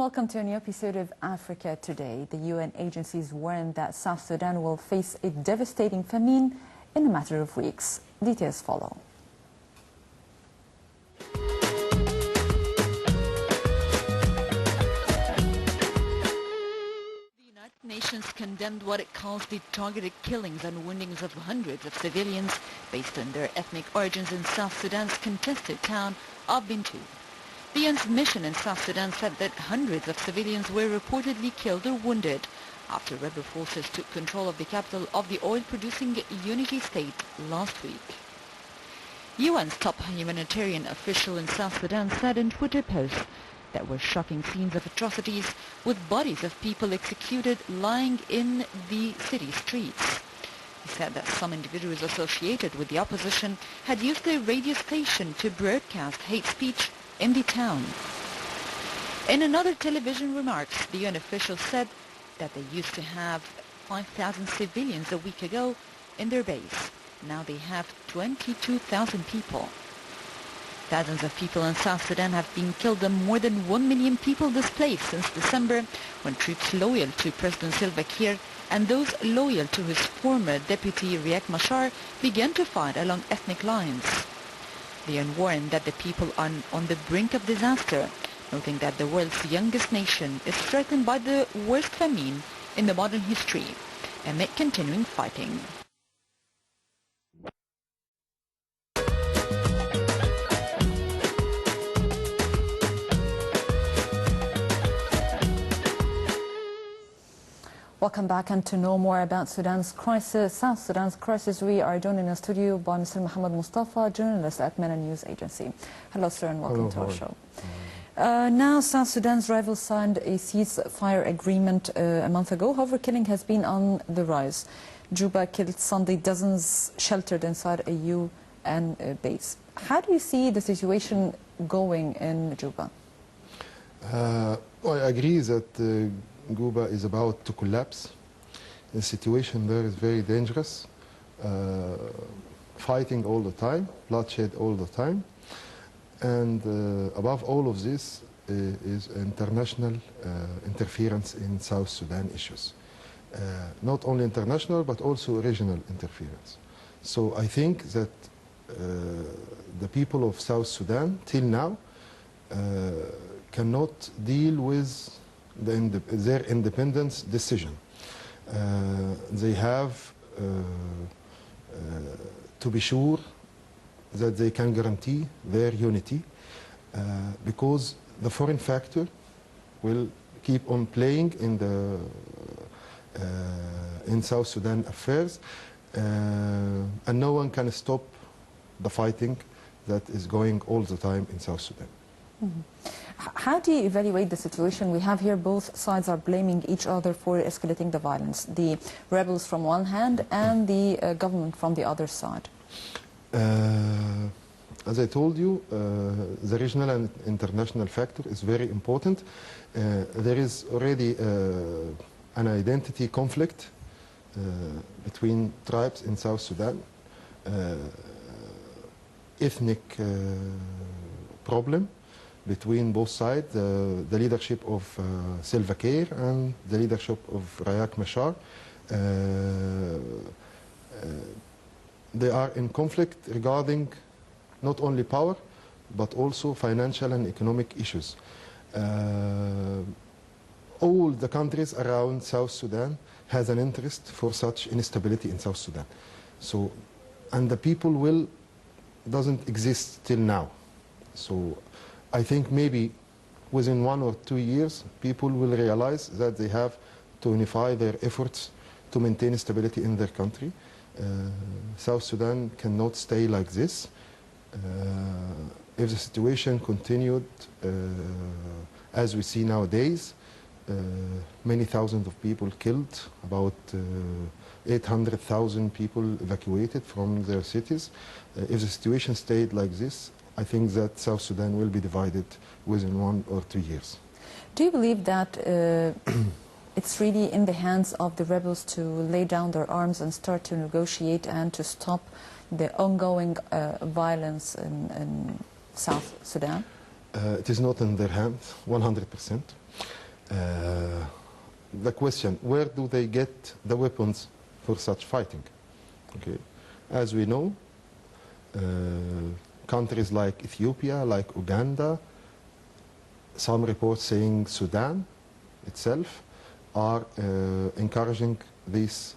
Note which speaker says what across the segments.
Speaker 1: welcome to a new episode of Africa Today. The UN agencies warn that South Sudan will face a devastating famine in a matter of weeks. Details follow.
Speaker 2: Nations condemned what it calls the targeted killings and woundings of hundreds of civilians based on their ethnic origins in South Sudan's contested town of Bentiu. The UN's mission in South Sudan said that hundreds of civilians were reportedly killed or wounded after rebel forces took control of the capital of the oil-producing Unity State last week. UN's top humanitarian official in South Sudan said in Twitter posts that were shocking scenes of atrocities with bodies of people executed lying in the city streets. He said that some individuals associated with the opposition had used their radio station to broadcast hate speech in the town. In another television remarks, the UN official said that they used to have 5,000 civilians a week ago in their base. Now they have 22,000 people. Thousands of people in South Sudan have been killed and more than 1 million people displaced since December, when troops loyal to President Salva Kiir and those loyal to his former deputy Riek Machar began to fight along ethnic lines. The UN warned that the people are on the brink of disaster, noting that the world's youngest nation is threatened by the worst famine in the modern history amid continuing fighting.
Speaker 1: Welcome back, and to know more about Sudan's crisis, South Sudan's crisis, we are joined in the studio by Mr. محمد Mustapha, journalist at MENA News Agency. Hello, sir, and welcome to our show. Now, South Sudan's rivals signed a ceasefire agreement a month ago. However, killing has been on the rise. Juba killed Sunday dozens sheltered inside a UN base. How do you see the situation going in Juba?
Speaker 3: I agree that Juba is about to collapse. The situation there is very dangerous. Fighting all the time, bloodshed all the time. And above all of this is international interference in South Sudan issues. Not only international, but also regional interference. So I think that the people of South Sudan, till now, cannot deal with their independence decision. They have to be sure that they can guarantee their unity, because the foreign factor will keep on playing in South Sudan affairs, and no one can stop the fighting that is going all the time in South Sudan.
Speaker 1: Mm-hmm. How do you evaluate the situation? We have here both sides are blaming each other for escalating the violence. The rebels from one hand and the government from the other side.
Speaker 3: As I told you, the regional and international factor is very important. There is already an identity conflict between tribes in South Sudan, ethnic problem between both sides, the leadership of Salva Kiir and the leadership of Riek Machar. They are in conflict regarding not only power, but also financial and economic issues. All the countries around South Sudan has an interest for such instability in South Sudan. So, and the people will doesn't exist till now. So I think maybe within 1 or 2 years, people will realize that they have to unify their efforts to maintain stability in their country. South Sudan cannot stay like this. If the situation continued as we see nowadays, many thousands of people killed, about 800,000 people evacuated from their cities. If the situation stayed like this, I think that South Sudan will be divided within 1 or 2 years.
Speaker 1: Do you believe that it's really in the hands of the rebels to lay down their arms and start to negotiate and to stop the ongoing violence in South Sudan?
Speaker 3: It is not in their hands, 100%. the question, where do they get the weapons for such fighting? Okay. As we know, countries like Ethiopia, like Uganda, some reports saying Sudan itself are encouraging these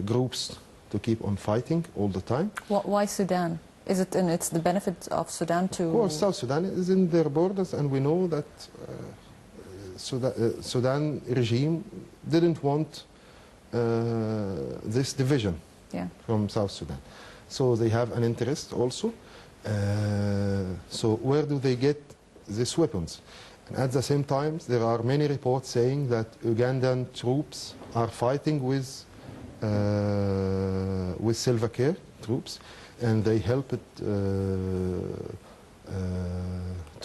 Speaker 3: groups to keep on fighting all the time.
Speaker 1: Why Sudan? Is it in it's the benefit of Sudan to...
Speaker 3: Of course, South Sudan is in their borders, and we know that Sudan regime didn't want this division from South Sudan. So they have an interest also. So where do they get these weapons? And at the same time, there are many reports saying that Ugandan troops are fighting with Salva Kiir troops, and they helped to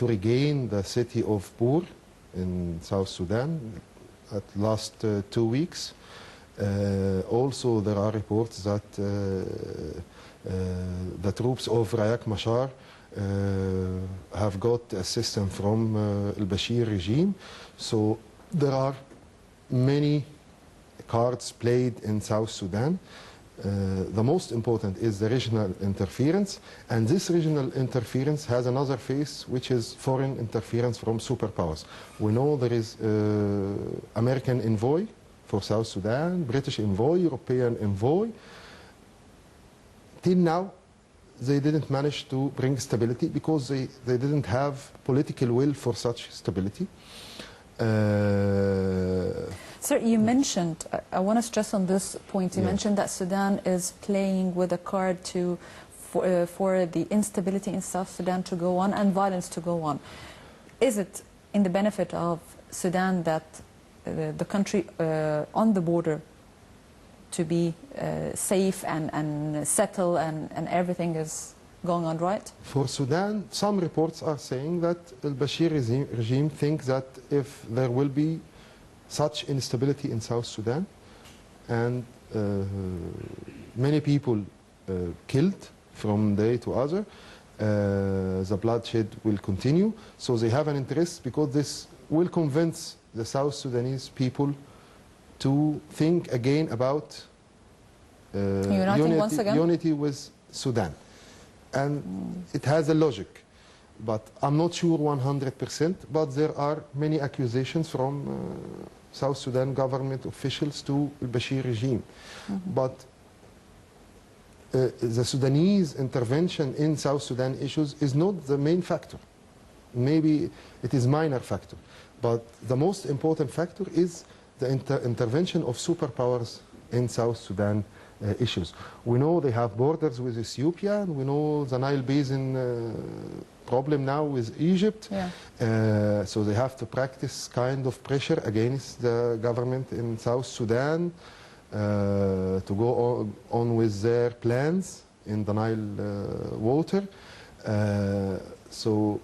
Speaker 3: regain the city of Bur in South Sudan at last 2 weeks. Also, there are reports that the troops of Riek Machar have got assistance from al-Bashir regime. So there are many cards played in South Sudan. The most important is the regional interference, and this regional interference has another face, which is foreign interference from superpowers. We know there is American envoy for South Sudan, British envoy, European envoy. Till now, they didn't manage to bring stability because they didn't have political will for such stability.
Speaker 1: Sir, you mentioned, I want to stress on this point, you mentioned that Sudan is playing with a card for the instability in South Sudan to go on and violence to go on. Is it in the benefit of Sudan that the country on the border to be safe and settle and everything is going on right?
Speaker 3: For Sudan, some reports are saying that al-Bashir regime thinks that if there will be such instability in South Sudan and many people killed from day to other, the bloodshed will continue. So they have an interest because this will convince the South Sudanese people to think again about unity with Sudan. And it has a logic, but I'm not sure 100%, but there are many accusations from South Sudan government officials to the Bashir regime. But the Sudanese intervention in South Sudan issues is not the main factor. Maybe it is minor factor, but the most important factor is the intervention of superpowers in South Sudan issues. We know they have borders with Ethiopia, and we know the Nile Basin problem now with Egypt. So they have to practice kind of pressure against the government in South Sudan to go on with their plans in the Nile water. So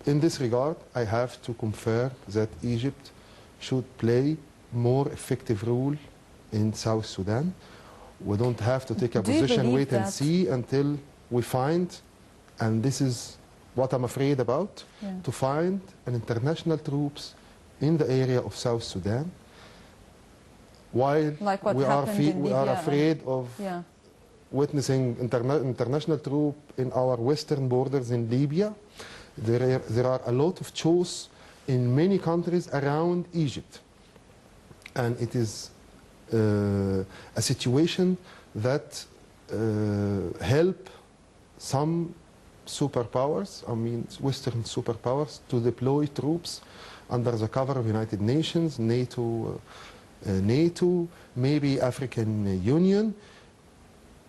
Speaker 3: in this regard, I have to confirm that Egypt should play more effective role in South Sudan. We don't have to take a position, wait and see until we find, and this is what I'm afraid about, to find an international troops in the area of South Sudan, while
Speaker 1: like
Speaker 3: we are afraid of witnessing international troop in our western borders in Libya. There are a lot of choice in many countries around Egypt, and it is a situation that help some superpowers, I mean Western superpowers, to deploy troops under the cover of United Nations, NATO, maybe African Union,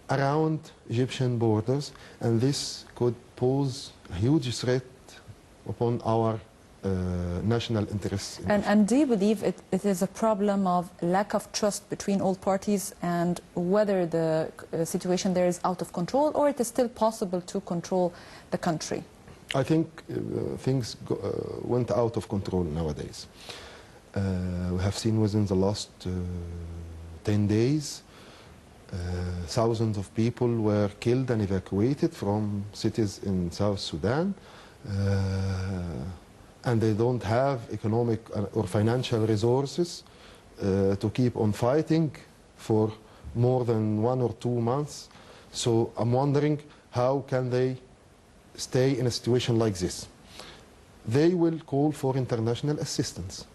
Speaker 3: around Egyptian borders, and this could pose a huge threat upon our national interests.
Speaker 1: And do you believe it is a problem of lack of trust between all parties, and whether the situation there is out of control, or it is still possible to control the country?
Speaker 3: I think things went out of control nowadays. We have seen within the last 10 days, thousands of people were killed and evacuated from cities in South Sudan. And they don't have economic or financial resources to keep on fighting for more than 1 or 2 months. So I'm wondering, how can they stay in a situation like this? They will call for international assistance.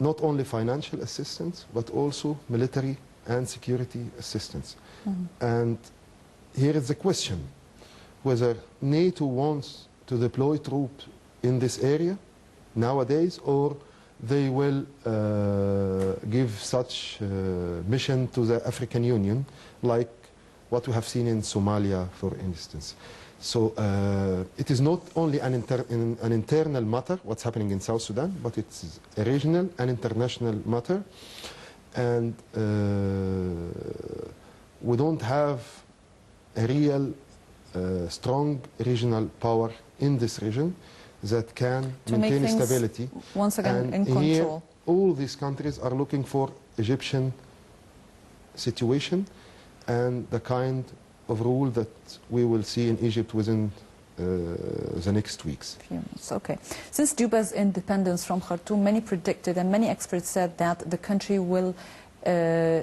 Speaker 3: Not only financial assistance, but also military and security assistance. And here is the question, whether NATO wants to deploy troops in this area nowadays, or they will give such mission to the African Union, like what we have seen in Somalia, for instance. So it is not only an internal matter, what's happening in South Sudan, but it's a regional and international matter. And we don't have a real strong regional power in this region that can
Speaker 1: to
Speaker 3: maintain
Speaker 1: make things
Speaker 3: stability.
Speaker 1: once again
Speaker 3: And
Speaker 1: in
Speaker 3: here,
Speaker 1: control.
Speaker 3: all these countries are looking for Egyptian situation and the kind of rule that we will see in Egypt within the next weeks.
Speaker 1: Few months. Okay. Since Juba's independence from Khartoum, many predicted and many experts said that the country will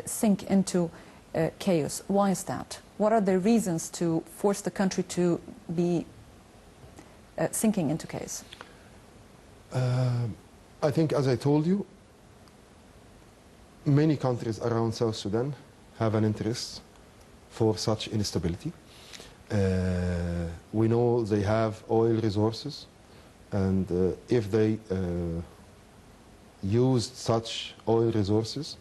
Speaker 1: sink into chaos. Why is that? What are the reasons to force the country to be sinking into chaos?
Speaker 3: I think, as I told you, many countries around South Sudan have an interest for such instability. We know they have oil resources, and if they used such oil resources,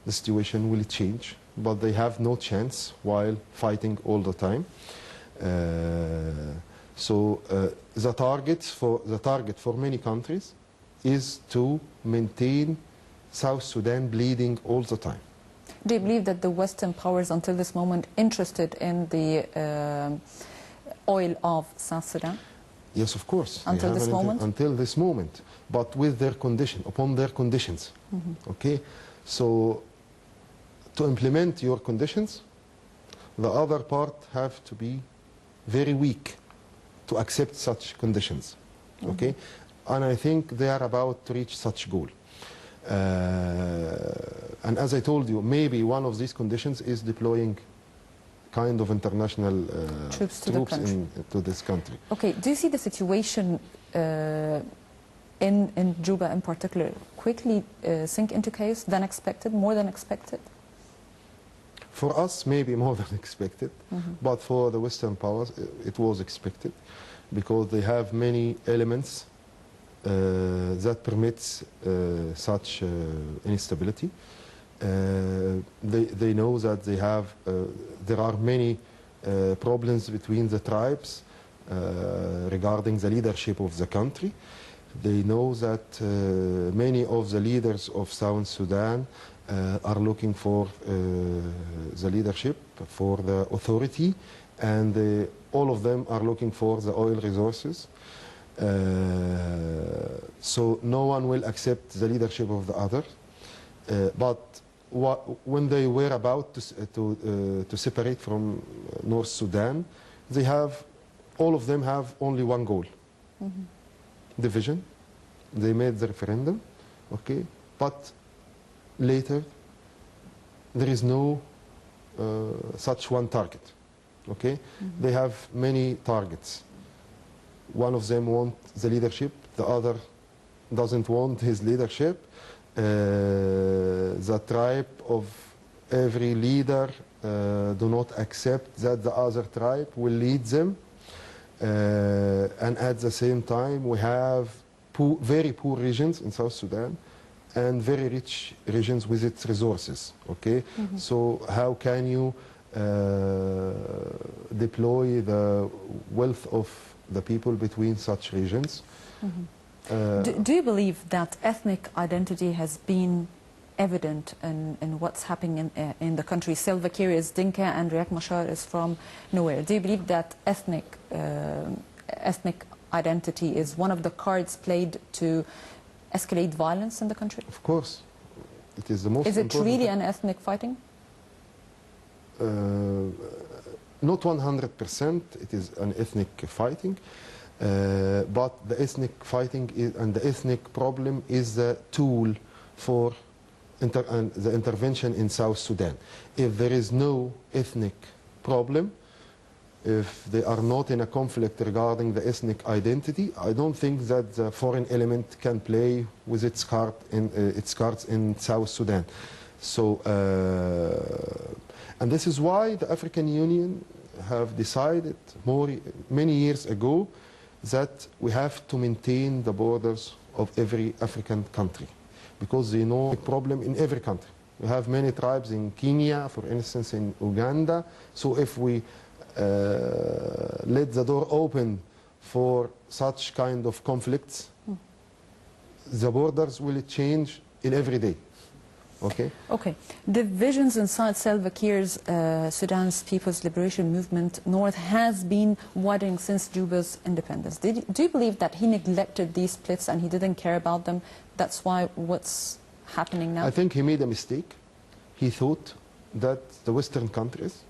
Speaker 3: the situation will change, but they have no chance while fighting all the time. So the target for many countries is to maintain South Sudan bleeding all the time.
Speaker 1: Do you believe that the Western powers until this moment interested in the oil of South Sudan?
Speaker 3: Yes, of course.
Speaker 1: Until this moment?
Speaker 3: Until this moment, but with their condition, upon their conditions. Okay? So to implement your conditions, the other part have to be very weak to accept such conditions. Okay? And I think they are about to reach such goal. And as I told you, maybe one of these conditions is deploying kind of international
Speaker 1: troops
Speaker 3: to this country.
Speaker 1: Okay, do you see the situation in Juba in particular quickly sink into chaos than expected, more than expected?
Speaker 3: For us, maybe more than expected, but for the Western powers, it was expected, because they have many elements that permits such instability. They know that there are many problems between the tribes regarding the leadership of the country. They know that many of the leaders of South Sudan are looking for the leadership, for the authority, and all of them are looking for the oil resources. So no one will accept the leadership of the other. But when they were about to separate from North Sudan, all of them have only one goal: division. They made the referendum, okay, but later there is no such one target, okay. They have many targets. One of them wants the leadership, the other doesn't want his leadership. The tribe of every leader do not accept that the other tribe will lead them. And at the same time, we have very poor regions in South Sudan and very rich regions with its resources, okay? So how can you deploy the wealth of the people between such regions?
Speaker 1: Do you believe that ethnic identity has been evident in what's happening in the country? Salva Kiir is Dinka and Riek Machar is from nowhere. Do you believe that ethnic identity is one of the cards played to escalate violence in the country?
Speaker 3: Of course. It is the most important.
Speaker 1: Is it really an ethnic fighting?
Speaker 3: Not 100%, it is an ethnic fighting, but the ethnic fighting and the ethnic problem is the tool for the intervention in South Sudan. If there is no ethnic problem, if they are not in a conflict regarding the ethnic identity, I don't think that the foreign element can play with its cards in South Sudan. So, and this is why the African Union have decided many years ago that we have to maintain the borders of every African country, because they know a problem in every country. We have many tribes in Kenya, for instance, in Uganda. So if we let the door open for such kind of conflicts, the borders will change in every day. Okay?
Speaker 1: Okay. Divisions inside Salva Kiir's Sudan's People's Liberation Movement North has been widening since Juba's independence. Do you believe that he neglected these splits and he didn't care about them? That's why what's happening now?
Speaker 3: I think he made a mistake. He thought that the Western countries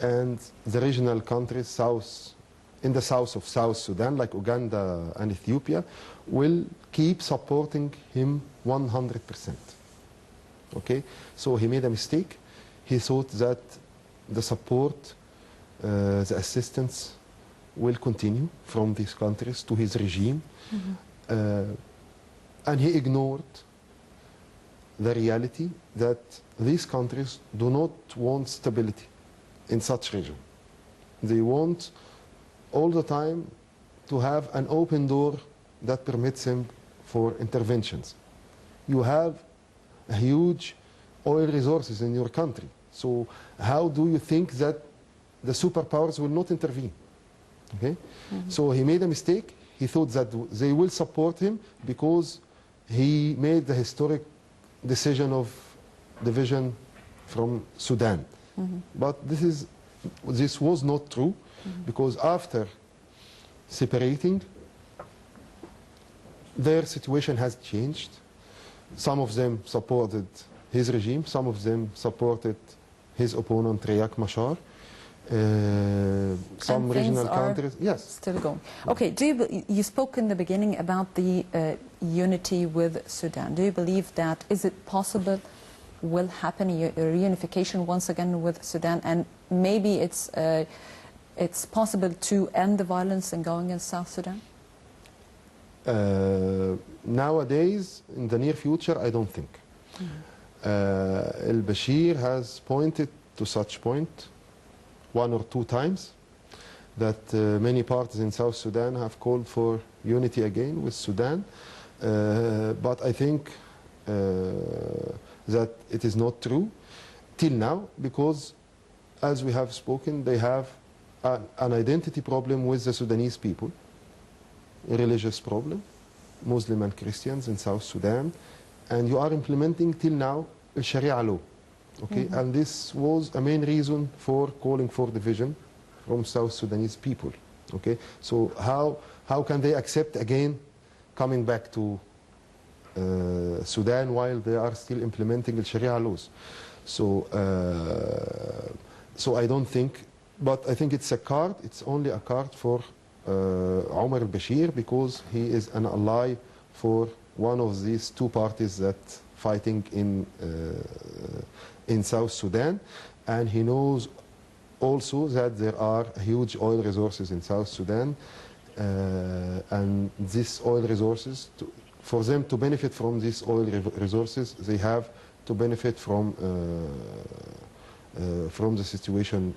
Speaker 3: and the regional countries in the south of South Sudan, like Uganda and Ethiopia, will keep supporting him 100%. Okay? So he made a mistake. He thought that the support, the assistance will continue from these countries to his regime. And he ignored the reality that these countries do not want stability in such region. They want all the time to have an open door that permits him for interventions. You have a huge oil resources in your country. So how do you think that the superpowers will not intervene? Okay? So he made a mistake. He thought that they will support him because he made the historic decision of division from Sudan. But this was not true, because after separating, their situation has changed. Some of them supported his regime, some of them supported his opponent Riek Machar. Some regional countries, yes,
Speaker 1: still going. Okay, you spoke in the beginning about the unity with Sudan. Do you believe that is it possible, will happen a reunification once again with Sudan, and maybe it's possible to end the violence and going in South Sudan?
Speaker 3: Nowadays, in the near future, I don't think. Al-Bashir has pointed to such point 1 or 2 times, that many parties in South Sudan have called for unity again with Sudan. But I think that it is not true till now, because as we have spoken, they have an identity problem with the Sudanese people, a religious problem, Muslim and Christians in South Sudan, and you are implementing till now a Sharia law. Okay, and this was a main reason for calling for division from South Sudanese people. Okay, so how can they accept again coming back to Sudan while they are still implementing the Sharia laws? So so I don't think, but I think it's a card. It's only a card for Omar al-Bashir, because he is an ally for one of these 2 parties that fighting in South Sudan, and he knows also that there are huge oil resources in South Sudan, and these oil resources, for them to benefit from these oil resources, they have to benefit from the situation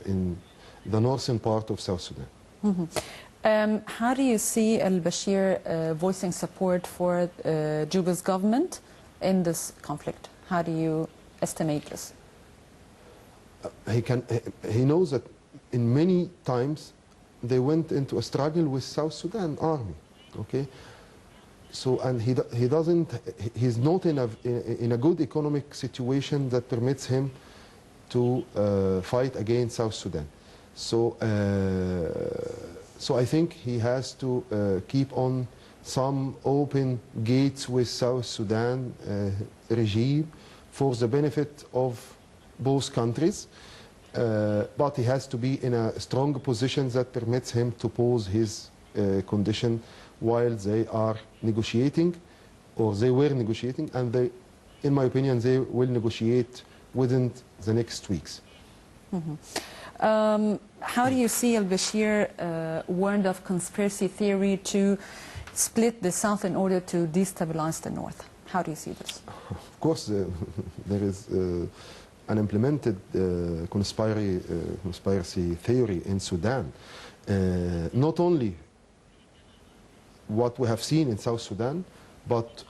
Speaker 3: in the northern part of South Sudan.
Speaker 1: How do you see al-Bashir voicing support for Juba's government in this conflict? How do you estimate this?
Speaker 3: He knows that in many times they went into a struggle with South Sudan army. Okay, so and he's not in a good economic situation that permits him to fight against South Sudan. So so I think he has to keep on some open gates with South Sudan regime for the benefit of both countries, but he has to be in a strong position that permits him to pose his condition while they are negotiating, or they were negotiating, and in my opinion, they will negotiate within the next weeks.
Speaker 1: How do you see al-Bashir warned of conspiracy theory to split the south in order to destabilize the north? How do you see this?
Speaker 3: Of course, there is an implemented conspiracy theory in Sudan. Not only what we have seen in South Sudan, but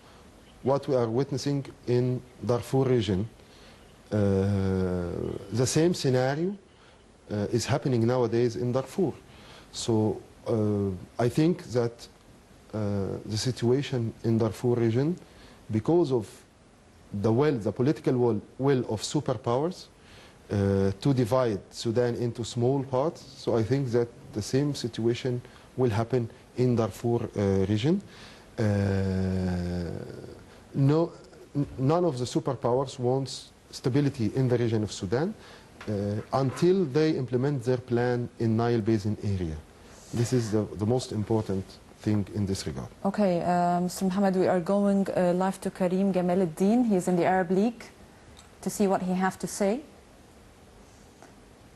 Speaker 3: what we are witnessing in Darfur region. The same scenario is happening nowadays in Darfur. So I think that the situation in Darfur region, because of the political will of superpowers to divide Sudan into small parts, so I think that the same situation will happen in Darfur region. None of the superpowers wants stability in the region of Sudan until they implement their plan in Nile Basin area. This is the most important thing in this regard.
Speaker 1: Okay, Mr. Muhammad, we are going live to Karim Gamal al-Din. He is in the Arab League to see what he has to say.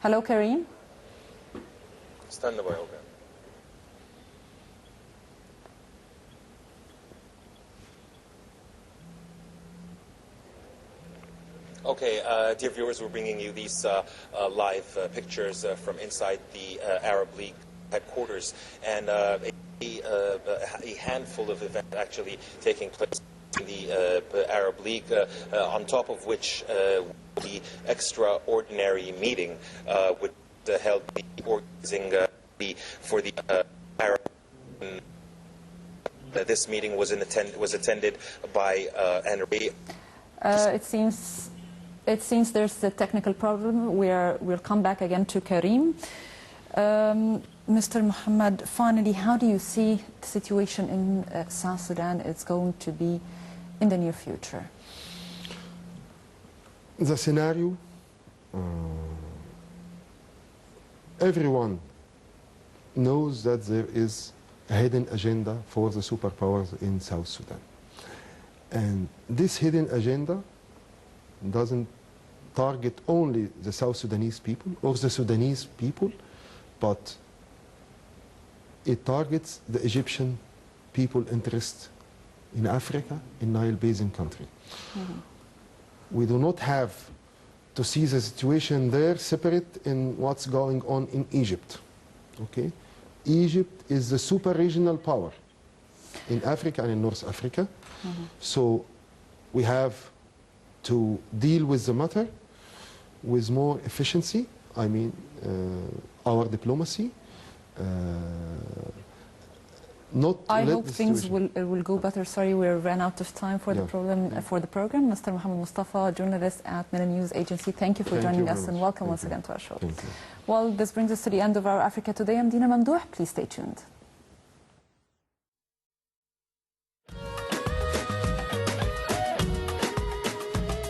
Speaker 1: Hello, Karim.
Speaker 4: Stand by, okay. Okay, dear viewers, we're bringing you these live pictures from inside the Arab League headquarters, and a handful of events actually taking place in the Arab League, on top of which the extraordinary meeting would held organizing for the Arab. This meeting was attended by Henry.
Speaker 1: It seems there's a technical problem. We'll come back again to Karim. Mr. Muhammad, finally, how do you see the situation in South Sudan is going to be in the near future?
Speaker 3: The scenario, everyone knows that there is a hidden agenda for the superpowers in South Sudan. And this hidden agenda doesn't target only the South Sudanese people or the Sudanese people, but it targets the Egyptian people interest in Africa, in Nile Basin country. We do not have to see the situation there separate in what's going on in Egypt. Okay? Egypt is the super regional power in Africa and in North Africa. So we have to deal with the matter with more efficiency. I mean, our diplomacy.
Speaker 1: I hope things will go better. Sorry, we ran out of time for the program. Mr. محمد مصطفى, journalist at Mena News Agency, thank you for joining us and welcome once again to our show. Well, this brings us to the end of our Africa Today. I'm Dina Mamdouh. Please stay tuned.